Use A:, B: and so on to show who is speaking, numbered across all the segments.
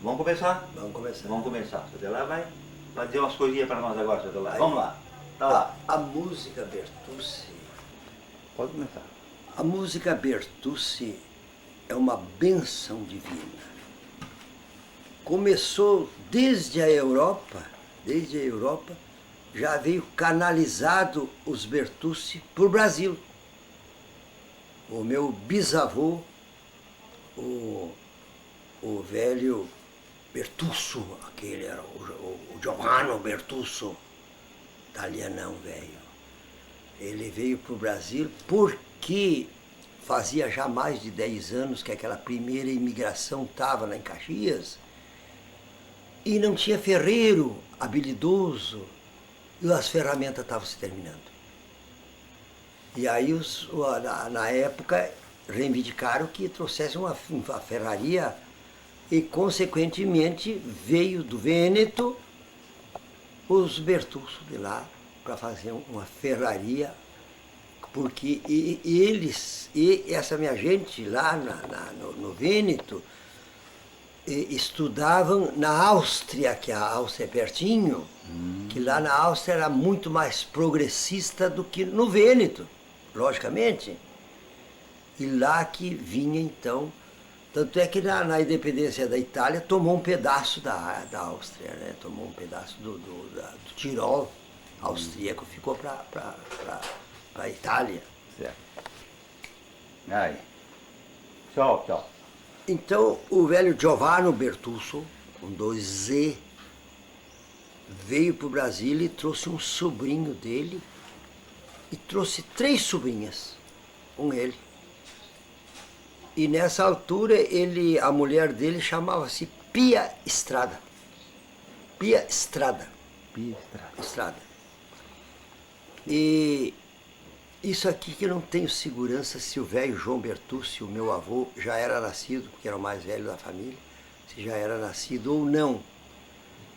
A: Vamos começar?
B: Vamos começar.
A: Vamos começar. Seu Delá vai dizer umas coisinhas para nós agora, seu Delá. Vamos lá. Tá lá.
B: A música Bertucci,
A: Pode começar.
B: a música Bertucci é uma bênção divina. Começou desde a Europa, já veio canalizado os Bertucci para o Brasil. O meu bisavô, o velho Bertuccio, aquele era o Giovanni Bertuccio, italianão velho. Ele veio para o Brasil porque fazia já mais de 10 anos que aquela primeira imigração estava lá em Caxias e não tinha ferreiro habilidoso e as ferramentas estavam se terminando. E aí, na época, reivindicaram que trouxesse uma ferraria e, consequentemente, veio do Vêneto os Bertucci de lá para fazer uma ferraria, porque essa minha gente lá no Vêneto estudavam na Áustria, que a Áustria é pertinho, que lá na Áustria era muito mais progressista do que no Vêneto, logicamente. E lá que vinha então, tanto é que na independência da Itália tomou um pedaço da Áustria, né? Tomou um pedaço do Tirol austríaco, ficou para a Itália.
A: Certo. Aí. Tchau, tchau.
B: Então, o velho Giovanni Bertuccio, com 2 Z, veio para o Brasil e trouxe um sobrinho dele e trouxe 3 sobrinhas com ele. E nessa altura, a mulher dele chamava-se Pia Estrada. Pia Estrada.
A: Pia
B: Estrada. E isso aqui que eu não tenho segurança se o velho João Bertucci, o meu avô, já era nascido, porque era o mais velho da família, se já era nascido ou não.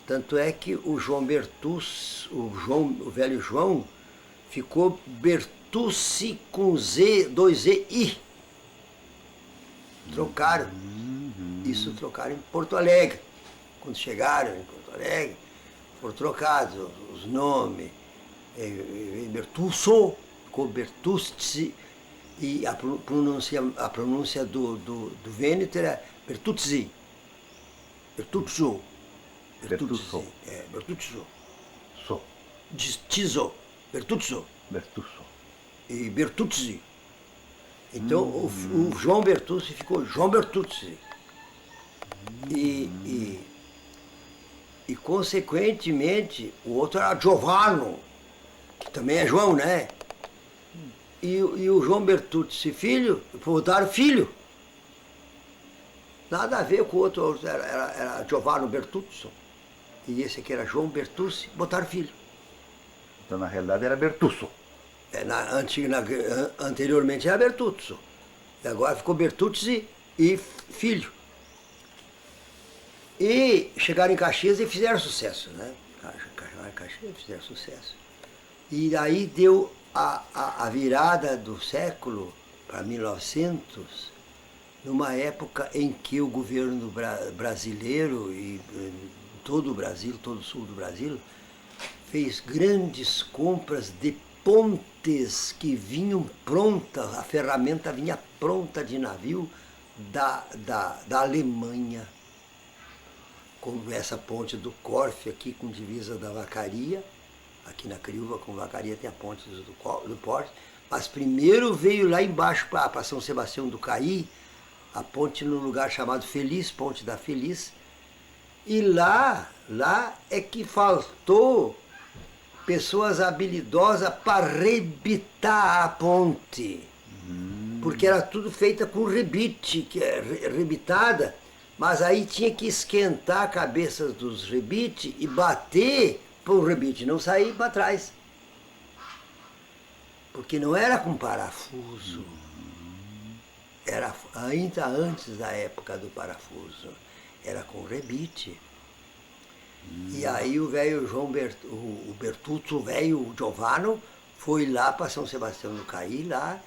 B: Tanto é que o João Bertucci, o velho João, ficou Bertucci com Z, 2 Z, I. Trocaram. Isso trocaram em Porto Alegre. Quando chegaram em Porto Alegre, foram trocados os nomes. Bertuccio, ficou Bertucci, e a pronúncia do Vêneto era Bertuzzi. Bertuzzo.
A: Bertuzzo.
B: Bertuzzo.
A: So.
B: Tiso. Bertuzzo.
A: Bertuccio.
B: E Bertuzzi. Então o João Bertucci ficou João Bertuzzi. E consequentemente o outro era Giovanni, que também é João, né? E o João Bertucci filho, botaram filho. Nada a ver com o outro, era Giovanni Bertuccio. E esse aqui era João Bertucci, botaram filho.
A: Então, na realidade, era Bertuccio.
B: Anteriormente era Bertuccio. E agora ficou Bertuzzi e filho. E chegaram em Caxias e fizeram sucesso, né? Chegaram em Caxias e fizeram sucesso. E aí deu a virada do século para 1900, numa época em que o governo brasileiro e todo o Brasil, todo o sul do Brasil, fez grandes compras de pontes que vinham prontas, a ferramenta vinha pronta de navio da Alemanha. Como essa ponte do Corfe aqui com divisa da Vacaria, aqui na Criúva com Vacaria tem a ponte do Porto, mas primeiro veio lá embaixo para São Sebastião do Caí, a ponte no lugar chamado Feliz, Ponte da Feliz, e lá é que faltou pessoas habilidosas para rebitar a ponte, porque era tudo feita com rebite, que é rebitada, mas aí tinha que esquentar a cabeça dos rebites e bater para o rebite não sair para trás. Porque não era com parafuso, era ainda antes da época do parafuso, era com rebite. E aí o velho o Bertuccio, o velho Giovanni, foi lá para São Sebastião do Caí, lá,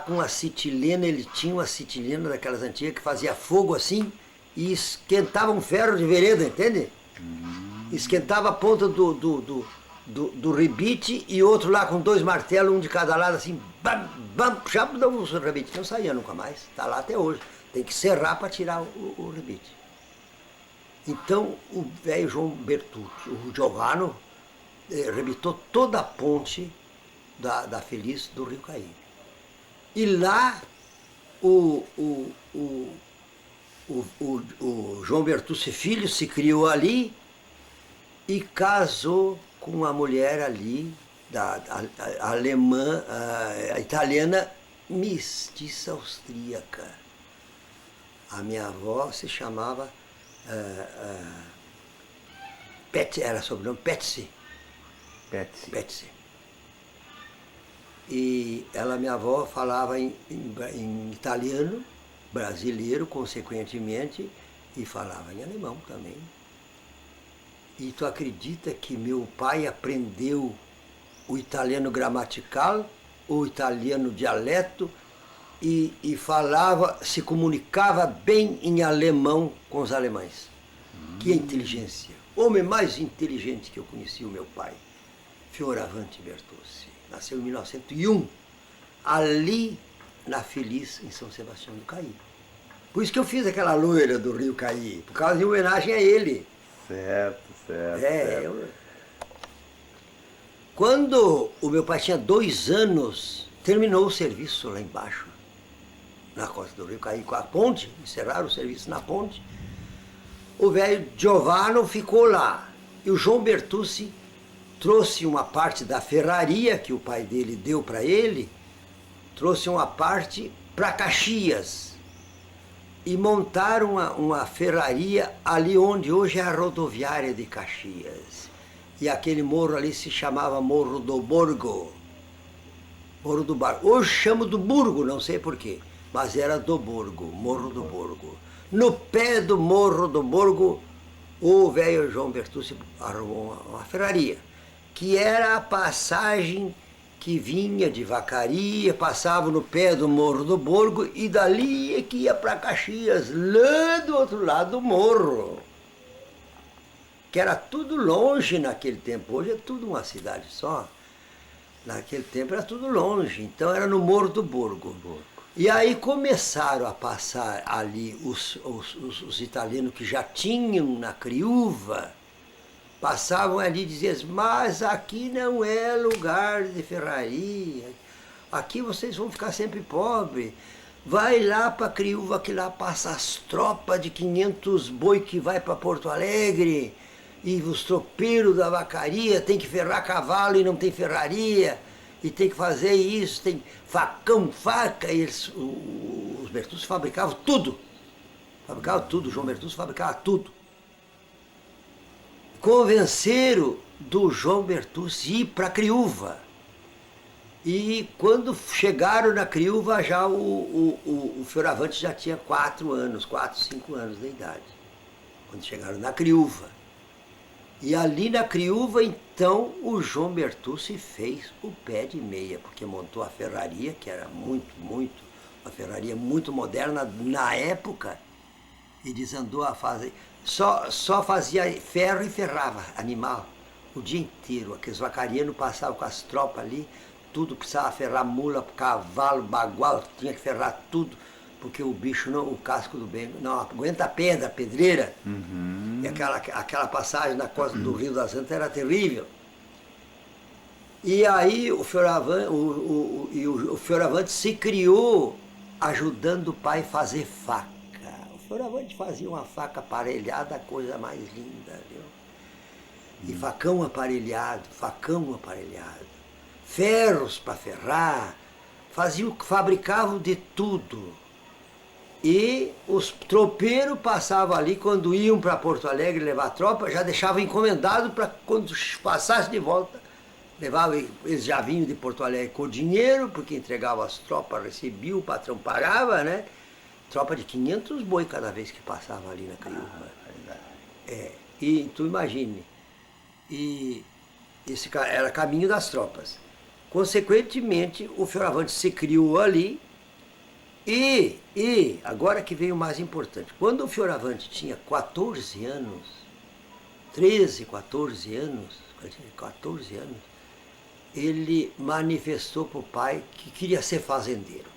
B: com a acetilena, ele tinha uma acetilena daquelas antigas que fazia fogo assim, e esquentava um ferro de vereda, entende? Esquentava a ponta do rebite e outro lá com 2 martelos, um de cada lado, assim, bam, bam, puxava o rebite. Não saía nunca mais, está lá até hoje. Tem que serrar para tirar o rebite. Então o velho João Bertucci, o Giovano, rebitou toda a ponte da Feliz do Rio Caí. E lá o João Bertucci Filho se criou ali e casou com uma mulher ali, a alemã, a italiana mestiça austríaca. A minha avó se chamava era sobrenome Petsy. Petsy. E ela, minha avó, falava em italiano, brasileiro, consequentemente, e falava em alemão também. E tu acredita que meu pai aprendeu o italiano gramatical, o italiano dialeto, e falava, se comunicava bem em alemão com os alemães. Que inteligência! Homem mais inteligente que eu conheci, o meu pai, Fioravante Bertucci. Nasceu em 1901, ali na Feliz, em São Sebastião do Caí. Por isso que eu fiz aquela loira do Rio Caí, por causa de homenagem a ele.
A: Certo.
B: Quando o meu pai tinha 2 anos, terminou o serviço lá embaixo, na costa do Rio Caí, com a ponte, encerraram o serviço na ponte. O velho Giovano ficou lá, e o João Bertucci trouxe uma parte da ferraria que o pai dele deu para ele, trouxe uma parte para Caxias, e montaram uma ferraria ali onde hoje é a rodoviária de Caxias. E aquele morro ali se chamava Morro do Borgo. Morro do Bar. Hoje chamo do Burgo, não sei porquê, mas era do Borgo, Morro do Borgo. No pé do Morro do Borgo, o velho João Bertucci arrumou uma ferraria, que era a passagem que vinha de Vacaria, passava no pé do Morro do Borgo e dali é que ia para Caxias, lá do outro lado do morro. Que era tudo longe naquele tempo, hoje é tudo uma cidade só. Naquele tempo era tudo longe, então era no Morro do Borgo. E aí começaram a passar ali os italianos que já tinham na Criúva, passavam ali e diziam, mas aqui não é lugar de ferraria, aqui vocês vão ficar sempre pobres. Vai lá para Criúva, que lá passa as tropas de 500 boi que vai para Porto Alegre, e os tropeiros da vacaria tem que ferrar cavalo e não tem ferraria, e tem que fazer isso, tem facão, faca, e os Bertucci fabricavam tudo. O João Bertucci fabricava tudo. Convenceram do João Bertucci ir para Criúva. E quando chegaram na Criúva, já o Fioravante já tinha 4, 5 anos de idade. Quando chegaram na Criúva. E ali na Criúva, então, o João Bertucci fez o pé de meia, porque montou a ferraria, que era uma ferraria muito moderna na época, e desandou a fazer. Só fazia ferro e ferrava animal o dia inteiro. Aqueles vacarianos passavam com as tropas ali, tudo precisava ferrar mula, cavalo, bagual, tinha que ferrar tudo, porque o bicho não, o casco do bem não aguenta a pedreira. E aquela passagem na costa do Rio das Antas era terrível. E aí o Fioravante se criou ajudando o pai a fazer faca. O Fioravante fazia uma faca aparelhada, a coisa mais linda, viu? E facão aparelhado. Ferros para ferrar, fabricavam de tudo. E os tropeiros passavam ali, quando iam para Porto Alegre levar tropa, já deixavam encomendado para quando passasse de volta, eles já vinham de Porto Alegre com dinheiro, porque entregavam as tropas, recebiam, o patrão pagava, né? Tropa de 500 boi cada vez que passava ali na Criúva. E tu imagine, e esse era caminho das tropas. Consequentemente, o Fioravante se criou ali, Agora que veio o mais importante, quando o Fioravante tinha 14 anos, 13, 14 anos, ele manifestou para o pai que queria ser fazendeiro.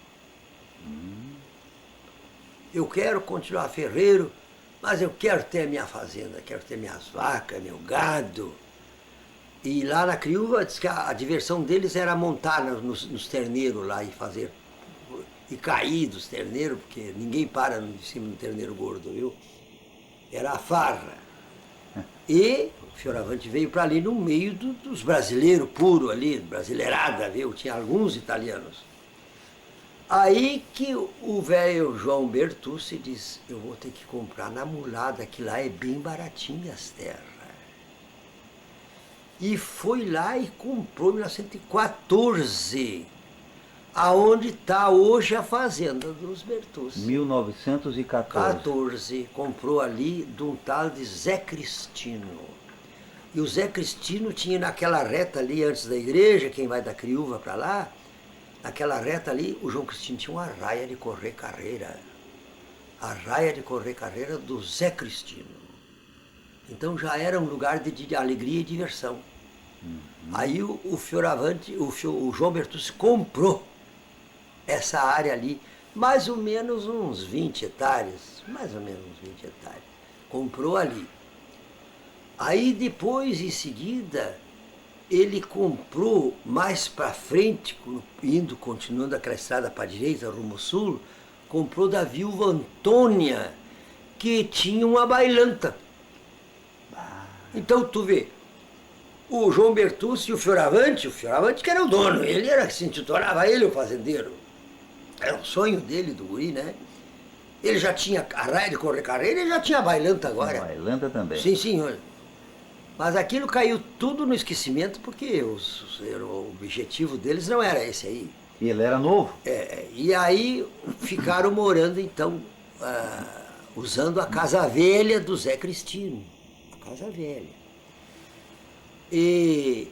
B: Eu quero continuar ferreiro, mas eu quero ter a minha fazenda, quero ter minhas vacas, meu gado. E lá na Criúva, diz que a diversão deles era montar nos terneiros lá e fazer, e cair dos terneiros, porque ninguém para em cima do terneiro gordo, viu? Era a farra. E o Fioravante veio para ali no meio dos brasileiros puros ali, brasileirada, viu? Tinha alguns italianos. Aí que o velho João Bertucci diz, eu vou ter que comprar na mulada, que lá é bem baratinho as terras. E foi lá e comprou em 1914, aonde está hoje a fazenda dos Bertucci.
A: 1914.
B: Comprou ali de um tal de Zé Cristino. E o Zé Cristino tinha naquela reta ali antes da igreja, quem vai da Criúva para lá, naquela reta ali, o João Cristino tinha uma raia de correr carreira. A raia de correr carreira do Zé Cristino. Então já era um lugar de alegria e diversão. Aí o Fioravante, o João Bertucci comprou essa área ali, mais ou menos uns 20 hectares, comprou ali. Aí depois, em seguida, ele comprou mais para frente, continuando aquela estrada para a direita, rumo ao sul, comprou da viúva Antônia, que tinha uma bailanta. Então tu vê, o João Bertucci e o Fioravante que era o dono, ele era que se intitulava ele o fazendeiro. Era o sonho dele, do guri, né? Ele já tinha a raia de correr carreira, ele já tinha a bailanta agora.
A: Bailanta também.
B: Sim, senhor. Mas aquilo caiu tudo no esquecimento porque o objetivo deles não era esse aí.
A: E ele era novo?
B: E aí ficaram morando então, usando a casa velha do Zé Cristino. A casa velha. E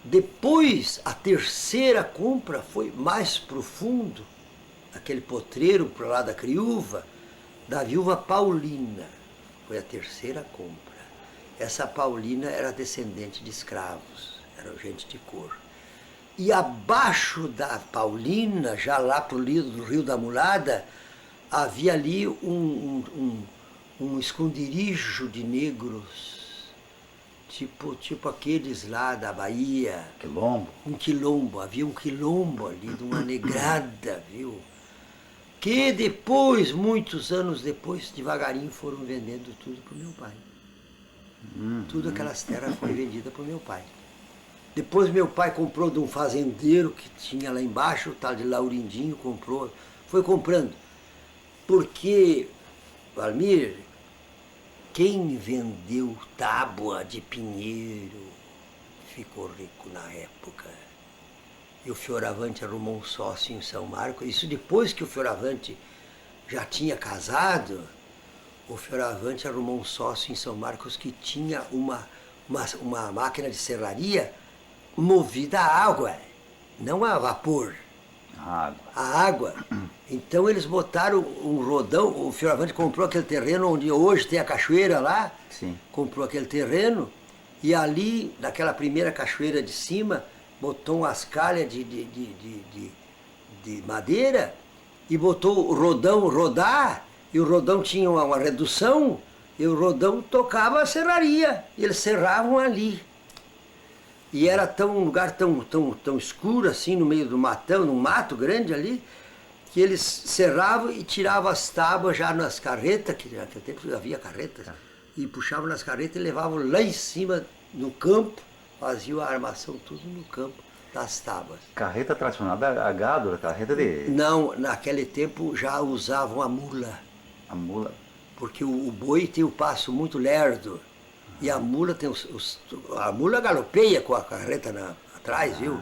B: depois a terceira compra foi mais profundo, aquele potreiro para lá da Criúva, da viúva Paulina. Foi a terceira compra. Essa Paulina era descendente de escravos, era gente de cor. E abaixo da Paulina, já lá para o Rio da Mulada, havia ali um esconderijo de negros, tipo aqueles lá da Bahia.
A: Quilombo?
B: Um quilombo, havia um quilombo ali, de uma negrada, viu? Que depois, muitos anos depois, devagarinho foram vendendo tudo para o meu pai. Tudo aquelas terras foram vendidas para o meu pai. Depois meu pai comprou de um fazendeiro que tinha lá embaixo, o tal de Laurindinho, foi comprando. Porque, Valmir, quem vendeu tábua de pinheiro ficou rico na época. E o Fioravante arrumou um sócio em São Marcos. Isso depois que o Fioravante já tinha casado, o Fioravante arrumou um sócio em São Marcos que tinha uma máquina de serraria movida a água, não a vapor. A água. Então eles botaram um rodão, o Fioravante comprou aquele terreno onde hoje tem a cachoeira lá.
A: Sim.
B: Comprou aquele terreno e ali, naquela primeira cachoeira de cima, botou umas calhas de madeira e botou o rodão rodar, e o rodão tinha uma redução, e o rodão tocava a serraria, e eles serravam ali. E era um lugar tão escuro assim, no meio do matão, num mato grande ali, que eles serravam e tiravam as tábuas já nas carretas, que naquele tempo havia carretas, e puxavam nas carretas e levavam lá em cima no campo, faziam a armação tudo no campo das tábuas.
A: Carreta tracionada a gado, carreta de...
B: Não, naquele tempo já usavam a mula.
A: A mula?
B: Porque o boi tem o passo muito lerdo. E a mula tem a mula galopeia com a carreta atrás, viu?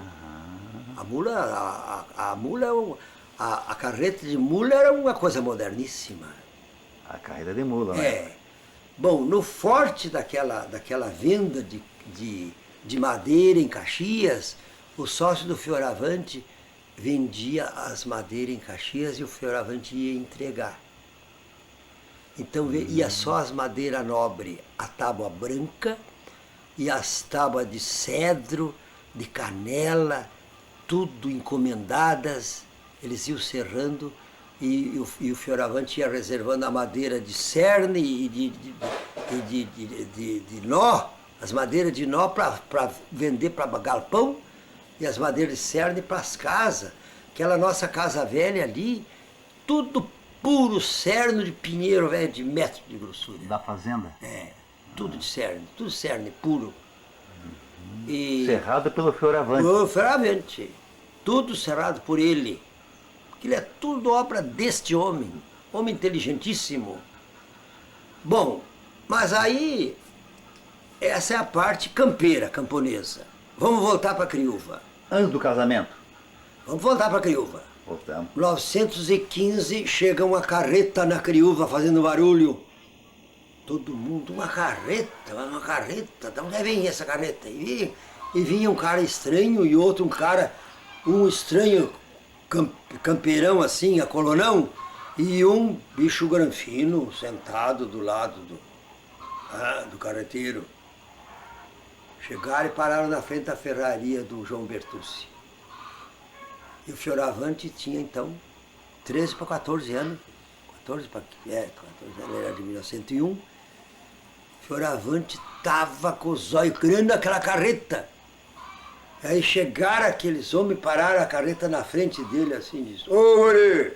B: A carreta de mula era uma coisa moderníssima.
A: A carreta de mula, né?
B: Bom, no forte daquela venda de madeira em Caxias, o sócio do Fioravante vendia as madeiras em Caxias e o Fioravante ia entregar. Então ia só as madeiras nobres, a tábua branca e as tábuas de cedro, de canela, tudo encomendadas. Eles iam serrando e o Fioravante ia reservando a madeira de cerne e de nó, as madeiras de nó para vender para galpão e as madeiras de cerne para as casas. Aquela nossa casa velha ali, tudo puro cerno de pinheiro velho de metro de grossura.
A: Da fazenda?
B: É, tudo cerne puro. E
A: Cerrado pelo Fioravante.
B: o Fioravante, tudo cerrado por ele. Aquilo é tudo obra deste homem inteligentíssimo. Bom, mas aí, essa é a parte campeira, camponesa. Vamos voltar para Criúva.
A: Antes do casamento?
B: Vamos voltar para Criúva.
A: Voltamos.
B: 1915 chega uma carreta na Criúva fazendo barulho. Todo mundo, uma carreta, de onde vem essa carreta? E vinha um cara estranho e outro um estranho campeirão assim, acolonão, e um bicho granfino sentado do lado do carreteiro. Chegaram e pararam na frente da ferraria do João Bertucci. E o Fioravante tinha então 13 para 14 anos. 14 anos, ele era de 1901. O Fioravante estava com os olhos grandes naquela carreta. Aí chegaram aqueles homens, pararam a carreta na frente dele assim, diz: "Ô, guri,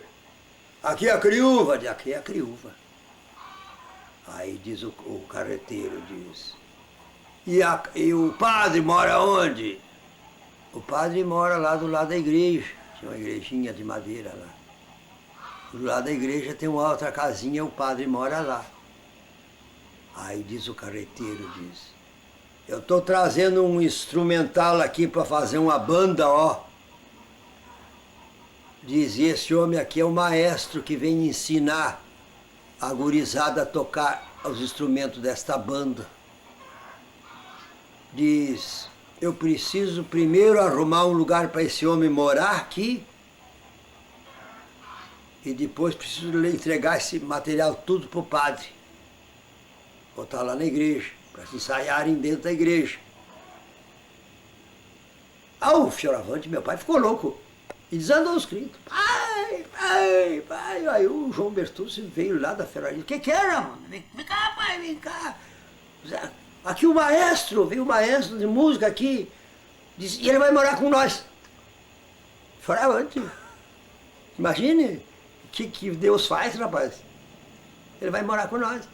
B: aqui é a Criúva." Diz: "Aqui é a Criúva." Aí diz o carreteiro, diz: E o padre mora onde? O padre mora lá do lado da igreja. Tinha uma igrejinha de madeira lá. Do lado da igreja tem uma outra casinha, o padre mora lá. Aí diz o carreteiro, diz: "Eu estou trazendo um instrumental aqui para fazer uma banda, ó." Diz: "E esse homem aqui é o maestro que vem ensinar a gurizada a tocar os instrumentos desta banda." Diz: "Eu preciso primeiro arrumar um lugar para esse homem morar aqui e depois preciso lhe entregar esse material tudo para o padre. Botar lá na igreja, para se ensaiarem dentro da igreja." O Fioravante, meu pai, ficou louco e desandou os gritos: "Pai, pai, pai." Aí o João Bertucci veio lá da ferraria: "O que era, mano? Vem cá, pai, vem cá. Aqui veio o maestro de música aqui, e ele vai morar com nós." Fioravante, imagine o que Deus faz, rapaz. Ele vai morar com nós.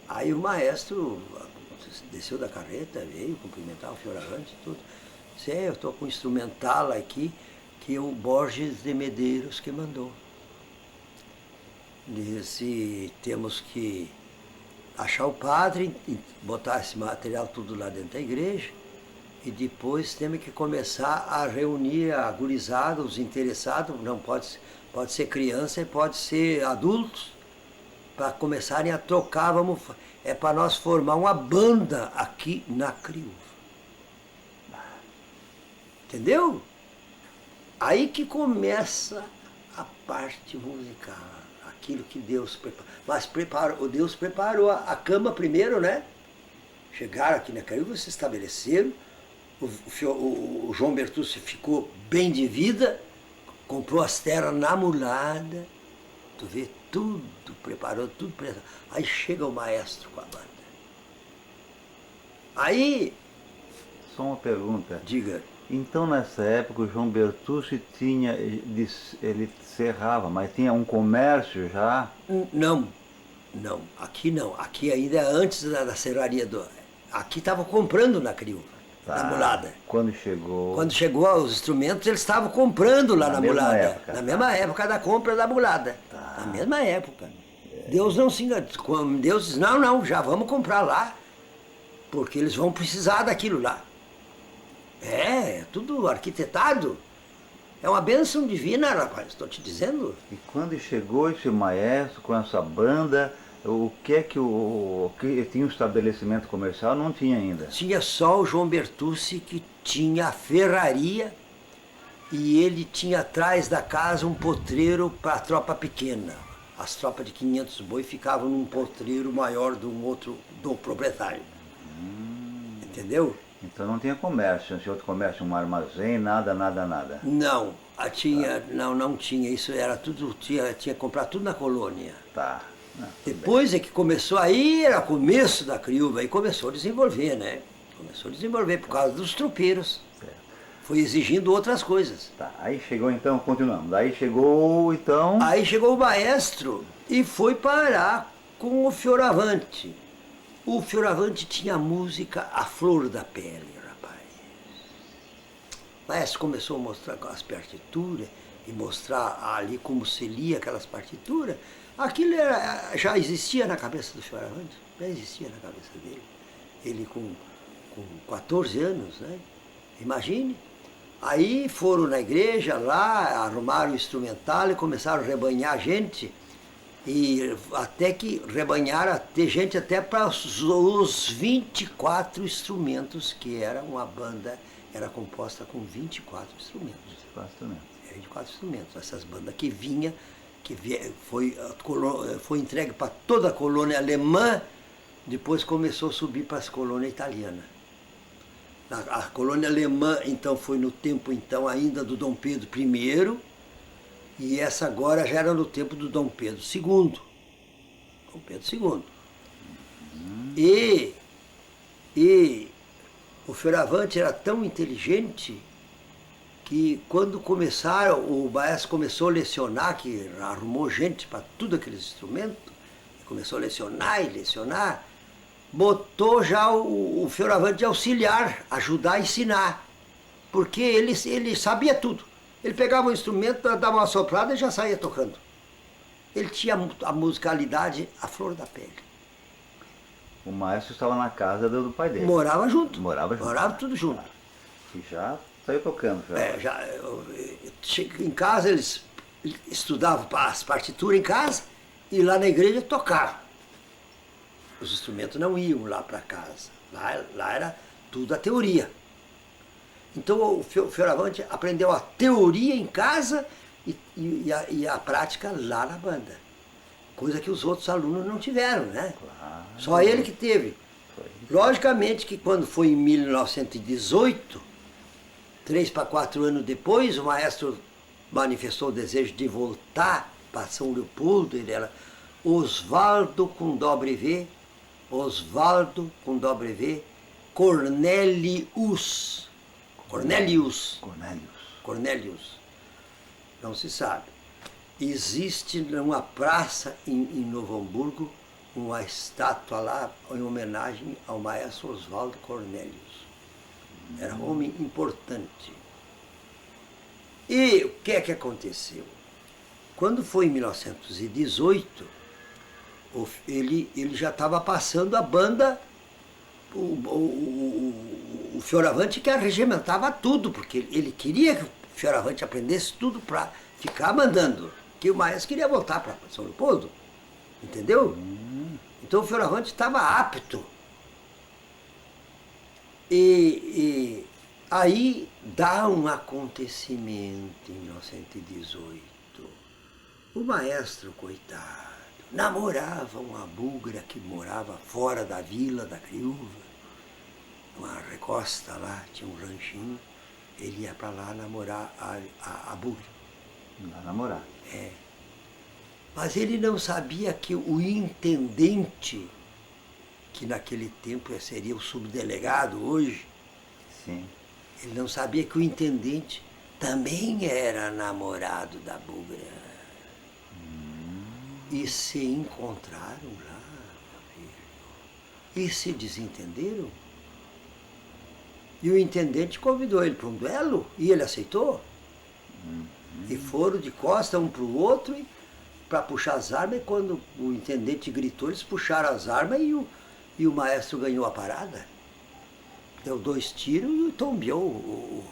B: Aí o maestro desceu da carreta, veio cumprimentar o Fioravante e tudo. Disse: "Eu estou com um instrumental aqui que o Borges de Medeiros que mandou. Disse: temos que achar o padre, botar esse material tudo lá dentro da igreja e depois temos que começar a reunir a gurizada, os interessados, não pode ser criança e pode ser adultos, para começarem a tocar, é para nós formar uma banda aqui na Criúva." Entendeu? Aí que começa a parte musical, aquilo que Deus preparou. Mas Deus preparou a cama primeiro, né? Chegaram aqui na Criúva, se estabeleceram, o João Bertucci ficou bem de vida, comprou as terras na mulada, tu vê, tudo preparou. Aí chega o maestro com a banda. Aí...
A: Só uma pergunta.
B: Diga.
A: Então, nessa época, o João Bertucci ele serrava, mas tinha um comércio já?
B: Não, aqui não. Aqui ainda é antes da serraria Aqui estavam comprando na Criúva, na mulada.
A: Quando chegou...
B: Quando chegou os instrumentos, eles estavam comprando lá na mulada.
A: Época,
B: na mesma época da compra da mulada. Na mesma época. Deus não se enganou. Deus disse: não, já vamos comprar lá, porque eles vão precisar daquilo lá. É tudo arquitetado. É uma bênção divina, rapaz, estou te dizendo.
A: E quando chegou esse maestro com essa banda, o que é que tinha um estabelecimento comercial? Não tinha ainda.
B: Tinha só o João Bertucci, que tinha a ferraria e ele tinha atrás da casa um potreiro para a tropa pequena. As tropas de 500 boi ficavam num potreiro maior do proprietário. Entendeu?
A: Então não tinha comércio, esse outro comércio, um armazém, nada.
B: Não, não tinha. Isso era tudo, tinha que comprar tudo na colônia.
A: Tá. Não,
B: Depois é que começou, aí era começo da criouva, aí começou a desenvolver, né? Começou a desenvolver por causa dos tropeiros.
A: certo.
B: Foi exigindo outras coisas.
A: Tá. Aí chegou então, continuamos. Aí chegou então.
B: Aí chegou o maestro e foi parar com o Fioravante. O Fioravante tinha música à flor da pele, rapaz. O maestro começou a mostrar as partituras e mostrar ali como se lia aquelas partituras. Aquilo já existia na cabeça do Fioravante, já existia na cabeça dele. Ele com 14 anos, né? Imagine. Aí foram na igreja lá, arrumaram o instrumental e começaram a rebanhar gente. E até que rebanharam a ter gente até para os 24 instrumentos, que era uma banda, era composta com 24 instrumentos.
A: 24 instrumentos.
B: 24 instrumentos. Essas bandas que foi entregue para toda a colônia alemã, depois começou a subir para as colônias italianas. A colônia alemã, então, foi no tempo então ainda do Dom Pedro I, e essa agora já era no tempo do Dom Pedro II. Dom Pedro II. E o Fioravante era tão inteligente que quando o maestro começou a lecionar, que arrumou gente para tudo aqueles instrumentos, começou a lecionar, botou já o Fioravante de auxiliar, ajudar a ensinar, porque ele sabia tudo. Ele pegava o instrumento, dava uma soprada e já saía tocando. Ele tinha a musicalidade à flor da pele.
A: O maestro estava na casa do pai dele.
B: Morava junto.
A: Morava
B: tudo junto.
A: E já saiu tocando.
B: Em casa eles estudavam as partituras em casa e lá na igreja tocavam. Os instrumentos não iam lá para casa. Lá era tudo a teoria. Então o Fioravante aprendeu a teoria em casa e a prática lá na banda. Coisa que os outros alunos não tiveram, né?
A: Claro.
B: Só ele que teve. Logicamente que quando foi em 1918, 3 para 4 anos depois, o maestro manifestou o desejo de voltar para São Leopoldo. Ele era Oswaldo com dobre V, Cornelius. Não se sabe. Existe numa praça em Novo Hamburgo uma estátua lá em homenagem ao maestro Oswaldo Cornelius. Era um homem importante. E o que é que aconteceu? Quando foi em 1918, ele já estava passando a banda, o Fioravante que arregimentava tudo, porque ele queria que o Fioravante aprendesse tudo para ficar mandando, que o maestro queria voltar para São Leopoldo, entendeu? Então o Fioravante estava apto. E aí dá um acontecimento em 1918. O maestro, coitado, namorava uma búlgara que morava fora da vila da criouva, uma recosta lá, tinha um ranchinho. Ele ia para lá namorar a búlgara.
A: Namorar.
B: É. Mas ele não sabia que o intendente, que naquele tempo seria o subdelegado hoje,
A: Sim.
B: ele não sabia que o intendente também era namorado da búlgara. E se encontraram lá, meu filho. E se desentenderam. E o intendente convidou ele para um duelo e ele aceitou. E foram de costa um para o outro para puxar as armas. E quando o intendente gritou, eles puxaram as armas e o maestro ganhou a parada. Deu 2 tiros e tombeou o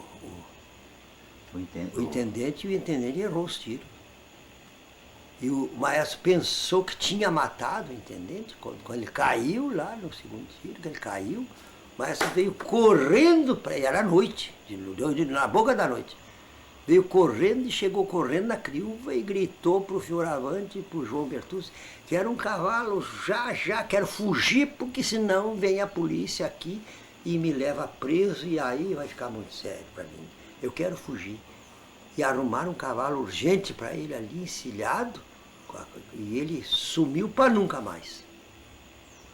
B: intendente, e o intendente errou os tiros. E o maestro pensou que tinha matado o intendente. Quando ele caiu lá no segundo tiro, que ele caiu, o maestro veio correndo para ele, era noite, na boca da noite. veio correndo e chegou correndo na criúva e gritou para o Fioravante e para o João Bertucci que era um cavalo já, quero fugir porque senão vem a polícia aqui e me leva preso e aí vai ficar muito sério para mim. Eu quero fugir. E arrumaram um cavalo urgente para ele ali, encilhado, e ele sumiu para nunca mais.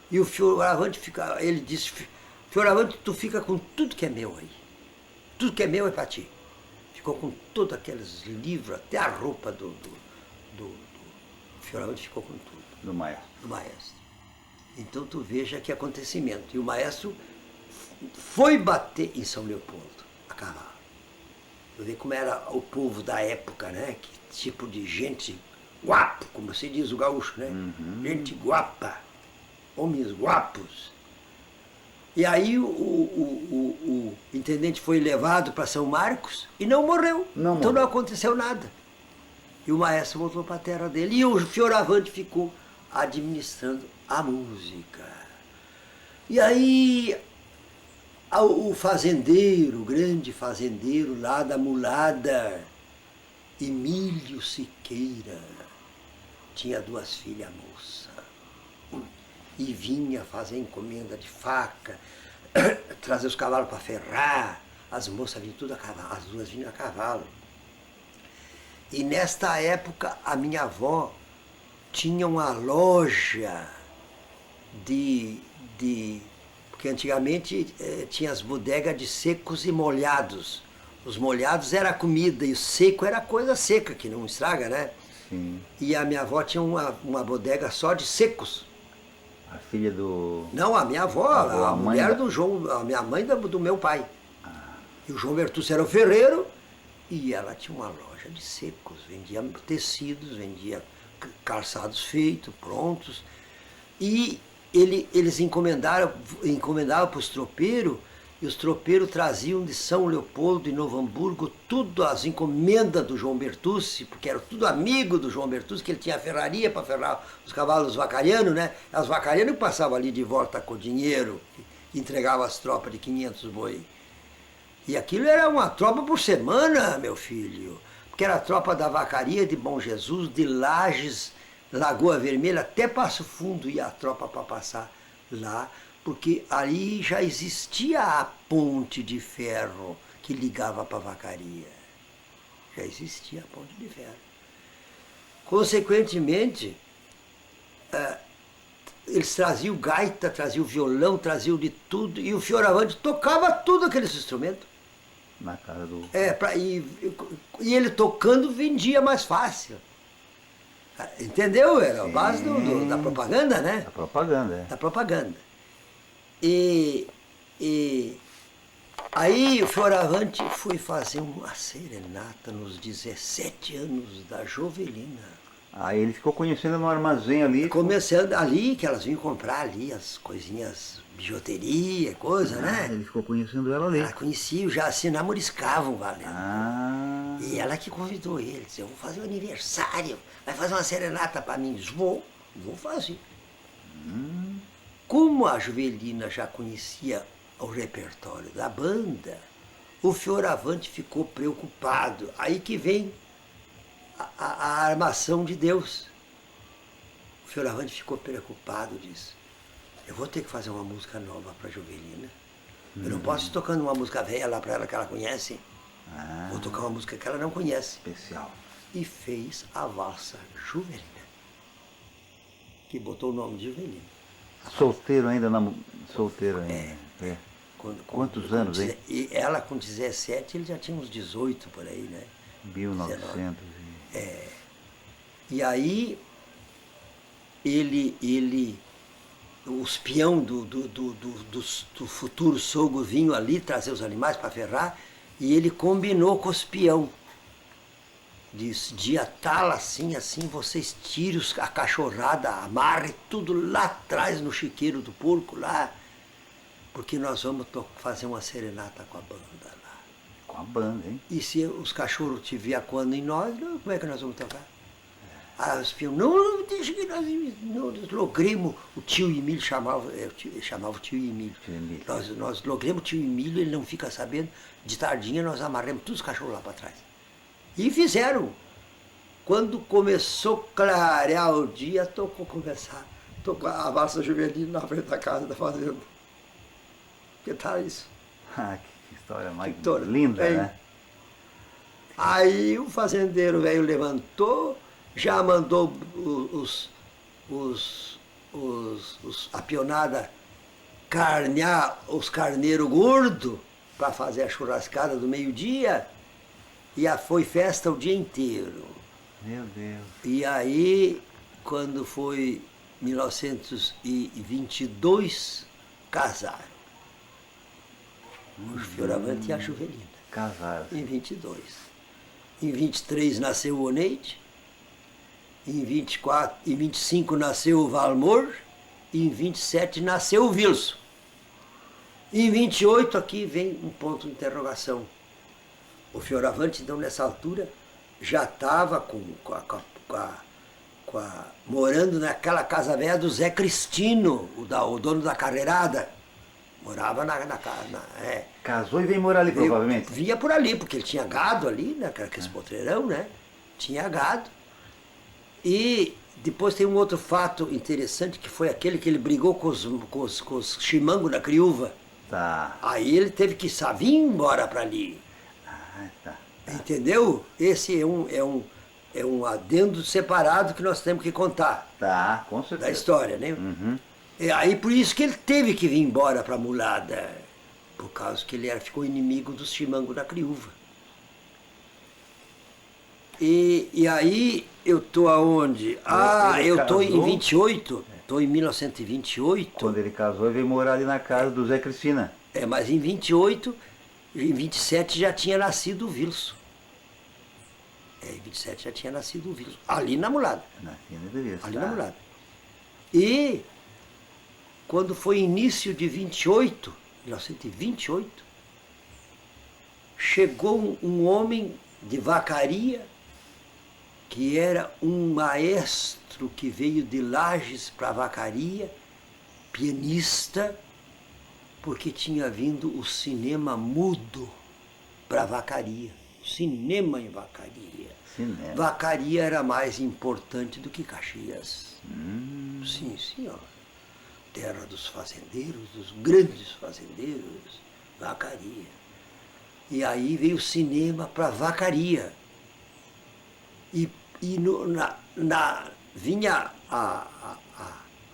B: E o Fioravante ele disse, Fioravante, tu fica com tudo que é meu aí. Tudo que é meu é para ti. Ficou com todos aqueles livros, até a roupa do Fioravante ficou com tudo.
A: Do maestro.
B: Do maestro. Então tu veja que acontecimento. E o maestro foi bater em São Leopoldo, a cavalo. Tu vê como era o povo da época, né? Que tipo de gente guapo, como se diz o gaúcho, né?
A: Uhum.
B: Gente guapa, homens guapos. E aí o intendente foi levado para São Marcos e não morreu. Então não aconteceu nada. E o maestro voltou para a terra dele. E o Fioravante ficou administrando a música. E aí o fazendeiro, o grande fazendeiro lá da Mulada, Emílio Siqueira, tinha 2 filhas moças. E vinha fazer encomenda de faca, trazer os cavalos para ferrar. As moças vinham tudo a cavalo, as 2 vinham a cavalo. E nesta época a minha avó tinha uma loja porque antigamente tinha as bodegas de secos e molhados. Os molhados era a comida e o seco era a coisa seca, que não estraga, né?
A: Sim.
B: E a minha avó tinha uma bodega só de secos.
A: A filha do...
B: Não, a minha avó, a mulher do João, a minha mãe do meu pai. E o João Bertucci era o ferreiro e ela tinha uma loja de secos, vendia tecidos, vendia calçados feitos, prontos. E eles encomendavam para os tropeiros, e os tropeiros traziam de São Leopoldo e Novo Hamburgo tudo as encomendas do João Bertucci, porque era tudo amigo do João Bertucci, que ele tinha ferraria para ferrar os cavalos vacarianos, né? As vacarianas passavam ali de volta com dinheiro, e entregavam as tropas de 500 boi. E aquilo era uma tropa por semana, meu filho, porque era a tropa da vacaria de Bom Jesus, de Lages, Lagoa Vermelha, até Passo Fundo ia a tropa para passar lá, porque ali já existia a ponte de ferro que ligava para a vacaria. Já existia a ponte de ferro. Consequentemente, eles traziam gaita, traziam violão, traziam de tudo, e o Fioravante tocava tudo aqueles instrumentos.
A: Na casa do...
B: E ele tocando vendia mais fácil. Entendeu? Era a base da propaganda, né?
A: Da propaganda, é.
B: Da propaganda. E aí o Fioravante foi fazer uma serenata nos 17 anos da Jovelina.
A: Aí ele ficou conhecendo no armazém ali.
B: Começando ali, que elas vinham comprar ali as coisinhas, bijuteria, coisa, né?
A: Ele ficou conhecendo ela ali.
B: Ela conhecia, já assim, namoriscavam, valendo.
A: E
B: ela que convidou ele, disse, eu vou fazer um aniversário, vai fazer uma serenata para mim. Disse, vou fazer. Como a Jovelina já conhecia o repertório da banda, o Fioravante ficou preocupado. Aí que vem a armação de Deus. O Fioravante ficou preocupado, disse, eu vou ter que fazer uma música nova para a Jovelina. Eu não posso ir tocando uma música velha lá para ela que ela conhece. Vou tocar uma música que ela não conhece.
A: Especial.
B: E fez a valsa Jovelina, que botou o nome de Jovelina.
A: Solteiro ainda? Solteiro ainda. É. Quantos anos, hein?
B: E ela com 17, ele já tinha uns 18 por aí, né?
A: 1900.
B: E aí, os peão do futuro sogro vinham ali trazer os animais para ferrar, e ele combinou com os peão. Disse, dia tal, assim, vocês tirem a cachorrada, amarrem tudo lá atrás no chiqueiro do porco lá, porque nós vamos fazer uma serenata com a banda lá.
A: Com a banda, hein?
B: E se os cachorros tiver quando em nós, como é que nós vamos tocar? Os peão, não, deixa que nós logremos, o tio Emílio chamava o tio Emílio. Nós logremos o tio Emílio, ele não fica sabendo, de tardinha nós amarramos todos os cachorros lá para trás. E fizeram. Quando começou a clarear o dia, tocou a valsa juvenil na frente da casa da fazenda. Que tal isso?
A: Ah, que história mais
B: História,
A: linda,
B: hein?
A: né?
B: Aí o fazendeiro velho levantou, já mandou a pionada carnear os carneiros gordos para fazer a churrascada do meio-dia, e foi festa o dia inteiro.
A: Meu Deus.
B: E aí, quando foi 1922, casaram. O Fioravante e a Juvelina.
A: Casaram.
B: Em 22. Em 23 nasceu o Oneide. Em 25 nasceu o Valmor. E em 27 nasceu o Wilson. Em 28 aqui vem um ponto de interrogação. O Fioravante, então, nessa altura, já estava morando naquela casa velha do Zé Cristino, o dono da carreirada. Morava na casa.
A: Casou e veio morar ali, provavelmente?
B: Vinha por ali, porque ele tinha gado ali, né? Aquele potreirão, né? Tinha gado. E depois tem um outro fato interessante, que foi aquele que ele brigou com os chimangos da criúva.
A: Tá.
B: Aí ele teve que vir embora para ali.
A: Ah, tá.
B: Entendeu? Esse é um adendo separado que nós temos que contar.
A: Tá, com certeza.
B: Da história, né?
A: Uhum.
B: Aí por isso que ele teve que vir embora para Mulada, por causa que ele ficou inimigo dos chimangos da criúva. E aí eu tô aonde? Eu tô em 28, tô em 1928.
A: Quando ele casou, ele veio morar ali na casa do Zé Cristina.
B: Mas em 28, em 27 já tinha nascido o Wilson. Em 27 já tinha nascido o Wilson. Ali na Mulada. Ali na Mulada. E quando foi início de 28, 1928, chegou um homem de Vacaria, que era um maestro que veio de Lages para Vacaria, pianista, porque tinha vindo o cinema mudo para Vacaria. Cinema em Vacaria.
A: Cinema.
B: Vacaria era mais importante do que Caxias. Sim, senhor. Terra dos fazendeiros, dos grandes fazendeiros, Vacaria. E aí veio o cinema para Vacaria. Vinha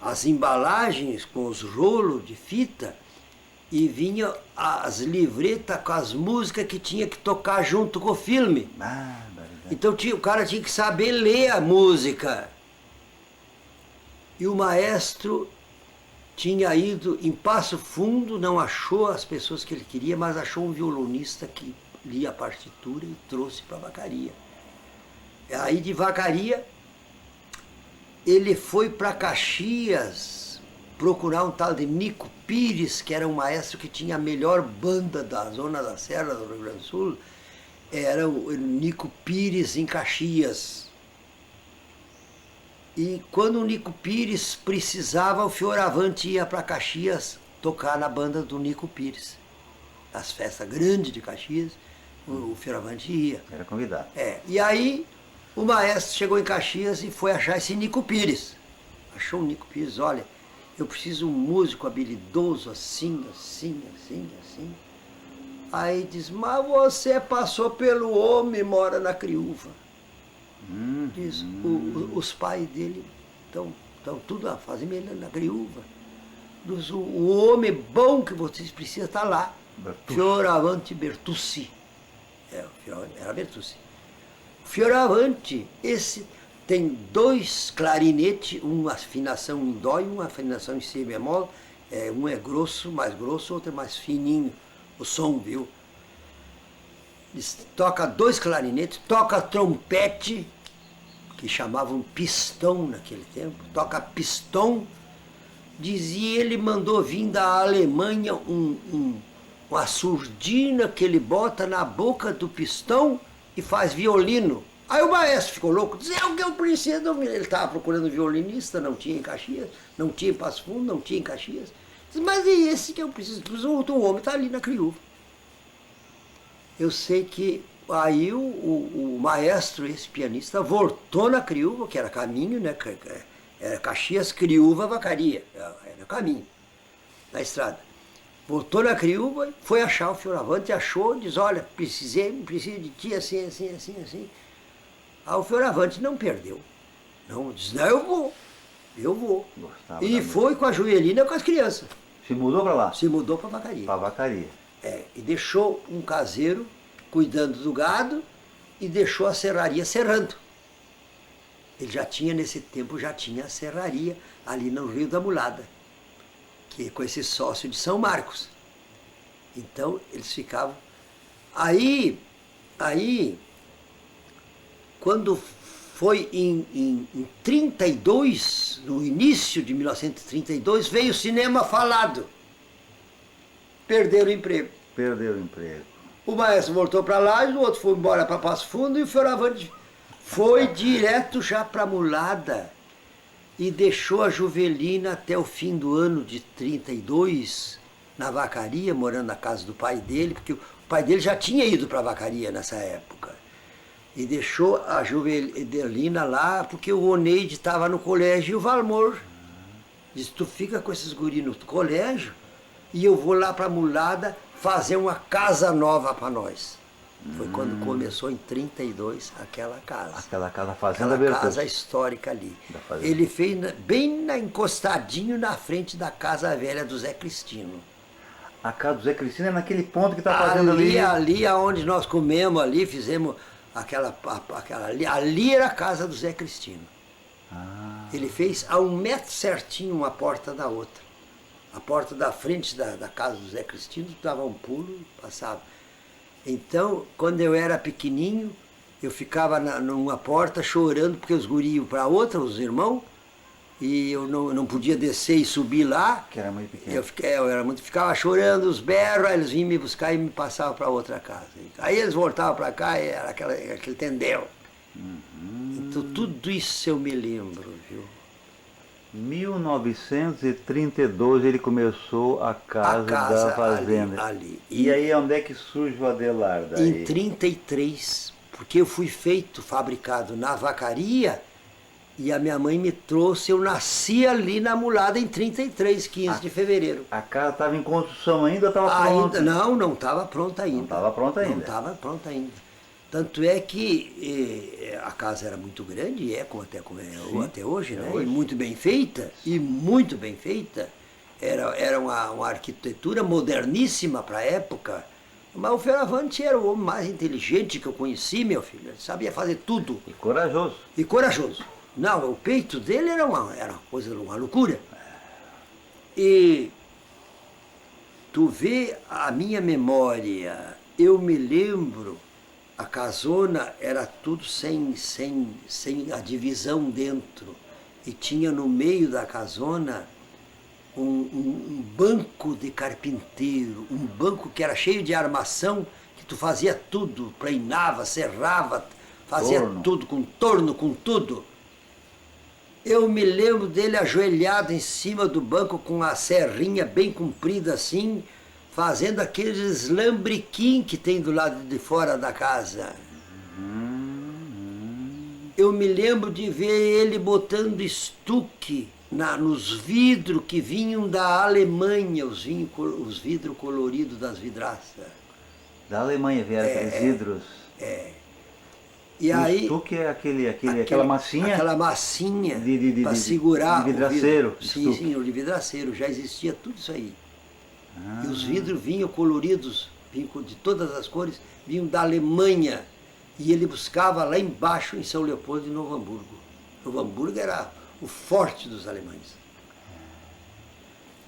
B: as embalagens com os rolos de fita e vinha as livretas com as músicas que tinha que tocar junto com o filme. Então o cara tinha que saber ler a música. E o maestro tinha ido em Passo Fundo, não achou as pessoas que ele queria, mas achou um violonista que lia a partitura e trouxe para Vacaria. Aí de Vacaria, ele foi para Caxias procurar um tal de Nico Pires, que era um maestro que tinha a melhor banda da zona da Serra do Rio Grande do Sul. Era o Nico Pires em Caxias. E quando o Nico Pires precisava, o Fioravante ia para Caxias tocar na banda do Nico Pires. As festas grandes de Caxias, o Fioravante ia.
A: Era convidado.
B: E aí o maestro chegou em Caxias e foi achar esse Nico Pires. Achou o Nico Pires, olha, eu preciso de um músico habilidoso assim, assim, assim, assim. Aí diz, mas você passou pelo homem e mora na criúva. Diz, os pais dele estão tudo a fazer na criúva. Diz, o homem bom que vocês precisam está lá. Fioravante Bertucci. Era Bertucci. Fioravante, esse tem 2 clarinetes, uma afinação em dó e uma afinação em si bemol. Um é grosso, mais grosso, outro é mais fininho, o som, viu? Toca 2 clarinetes, toca trompete, que chamavam pistão naquele tempo, toca pistão. Dizia, ele mandou vir da Alemanha uma surdina que ele bota na boca do pistão e faz violino. Aí o maestro ficou louco, dizia, o que eu preciso? Ele estava procurando violinista, não tinha em Caxias, não tinha em Passo Fundo, não tinha em Caxias. Disse, mas é esse que eu preciso? O outro homem está ali na criúva. Eu sei que aí o maestro, esse pianista, voltou na Criúva, que era caminho, né? Era Caxias, Criúva, Vacaria, era caminho, na estrada. Voltou na Criúva, foi achar o Fioravante, achou, diz, olha, preciso de ti, assim, assim, assim, assim. Aí o Fioravante não perdeu. Não, disse, não, eu vou.
A: Gostava
B: E
A: da
B: foi com a Joelina com as crianças.
A: Se mudou para lá?
B: Se mudou para Vacaria.
A: Para Vacaria.
B: E deixou um caseiro cuidando do gado e deixou a serraria serrando. Ele já tinha, nesse tempo, já tinha a serraria ali no Rio da Mulada, que é com esse sócio de São Marcos. Então, eles ficavam... Aí quando foi em 32, no início de 1932, veio o cinema falado. Perderam o emprego.
A: Perderam o emprego.
B: O maestro voltou para lá, o outro foi embora para Passo Fundo e o Fioravante foi direto já para Mulada e deixou a Juvelina até o fim do ano de 32 na Vacaria, morando na casa do pai dele, porque o pai dele já tinha ido para a Vacaria nessa época. E deixou a Juvelina lá, porque o Oneide estava no colégio e o Valmor disse, tu fica com esses guris no colégio e eu vou lá para Mulada fazer uma casa nova para nós. Foi quando começou em 32 aquela casa.
A: Aquela casa, a Fazenda
B: Aquela
A: Bertucci.
B: casa histórica ali. Ele fez bem encostadinho na frente da casa velha do Zé Cristino.
A: A casa do Zé Cristino é naquele ponto que está fazendo ali.
B: Ali aonde nós comemos ali, fizemos aquela ali era a casa do Zé Cristino. Ele fez a 1 metro certinho uma porta da outra. A porta da frente da casa do Zé Cristino dava um pulo e passava. Então, quando eu era pequenininho, eu ficava numa porta chorando, porque os guris iam para outra, os irmãos, e eu não podia descer e subir lá.
A: Que era muito pequeno.
B: Ficava chorando, os berros, aí eles vinham me buscar e me passavam para outra casa. Aí eles voltavam para cá e era aquele tendel. Então, tudo isso eu me lembro, viu?
A: 1932 ele começou a casa da fazenda.
B: Ali.
A: E aí onde é que surge o Adelardo?
B: Em 33, porque eu fui fabricado na Vacaria e a minha mãe me trouxe, eu nasci ali na Mulada em 33, 15 de fevereiro.
A: A casa estava em construção ainda ou estava pronta?
B: Não estava pronta ainda.
A: Não estava pronta ainda.
B: Não estava pronta ainda. Tanto é que a casa era muito grande, e é como até hoje, né? Hoje. E muito bem feita, Era uma arquitetura moderníssima para a época. Mas o Fioravante era o homem mais inteligente que eu conheci, meu filho. Ele sabia fazer tudo.
A: E corajoso.
B: Não, o peito dele era uma coisa, uma loucura. E tu vê a minha memória, eu me lembro, a casona era tudo sem a divisão dentro. E tinha no meio da casona um banco de carpinteiro, um banco que era cheio de armação, que tu fazia tudo, planava, serrava, fazia tudo, com torno, com tudo. Eu me lembro dele ajoelhado em cima do banco com a serrinha bem comprida assim, fazendo aqueles lambrequim que tem do lado de fora da casa. Eu me lembro de ver ele botando estuque nos vidros que vinham da Alemanha, os vidros coloridos das vidraças.
A: Da Alemanha vieram aqueles vidros?
B: E aí,
A: o estuque é aquela massinha?
B: Aquela massinha para segurar
A: de vidraceiro.
B: Sim, o de vidraceiro, já existia tudo isso aí. E os vidros vinham coloridos, vinham de todas as cores, vinham da Alemanha. E ele buscava lá embaixo, em São Leopoldo e Novo Hamburgo. Novo Hamburgo era o forte dos alemães.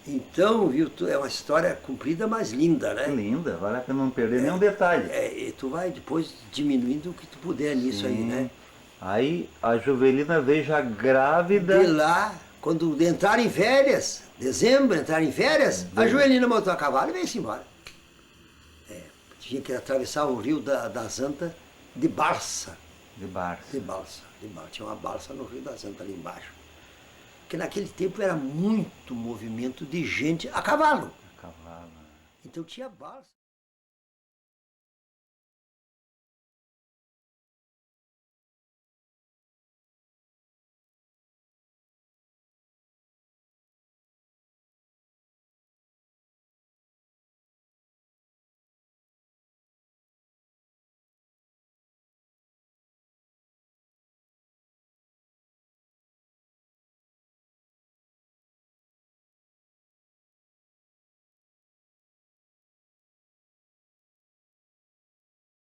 B: Então, viu, é uma história comprida, mas linda, né?
A: Linda, vale a pena não perder nenhum detalhe.
B: E tu vai depois diminuindo o que tu puder nisso aí, né?
A: Aí a Juvelina veio já grávida.
B: De lá, quando entraram em férias, dezembro, entraram em férias, a Juvelina montou a cavalo e veio-se embora. Tinha que atravessar o rio das Antas de balsa.
A: De balsa.
B: Tinha uma balsa no rio das Antas ali embaixo. Porque naquele tempo era muito movimento de gente a cavalo.
A: A cavalo.
B: Então tinha balsa.